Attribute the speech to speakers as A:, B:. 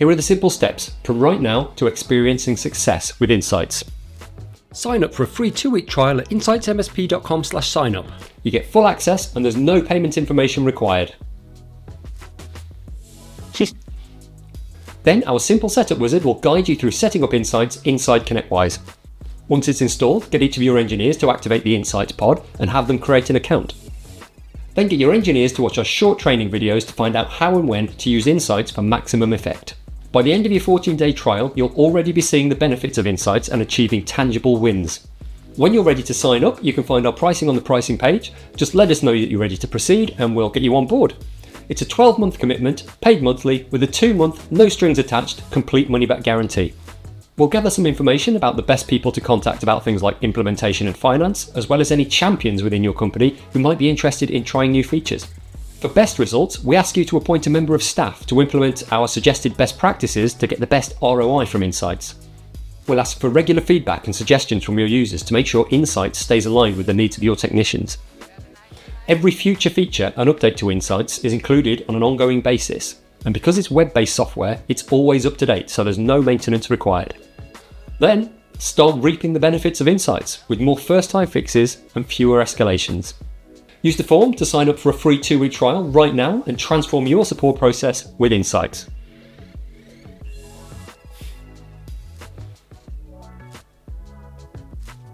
A: Here are the simple steps from right now to experiencing success with Insights.
B: Sign up for a free 2-week trial at insightsmsp.com/signup.
A: You get full access and there's no payment information required. Then our simple setup wizard will guide you through setting up Insights inside ConnectWise. Once it's installed, get each of your engineers to activate the Insights pod and have them create an account. Then get your engineers to watch our short training videos to find out how and when to use Insights for maximum effect. By the end of your 14-day trial, you'll already be seeing the benefits of Insights and achieving tangible wins. When you're ready to sign up, you can find our pricing on the pricing page. Just let us know that you're ready to proceed and we'll get you on board. It's a 12-month commitment, paid monthly, with a 2-month, no strings attached, complete money-back guarantee. We'll gather some information about the best people to contact about things like implementation and finance, as well as any champions within your company who might be interested in trying new features. For best results, we ask you to appoint a member of staff to implement our suggested best practices to get the best ROI from Insights. We'll ask for regular feedback and suggestions from your users to make sure Insights stays aligned with the needs of your technicians. Every future feature and update to Insights is included on an ongoing basis. And because it's web-based software, it's always up to date, so there's no maintenance required. Then, start reaping the benefits of Insights with more first-time fixes and fewer escalations. Use the form to sign up for a free 2-week trial right now and transform your support process with Insights.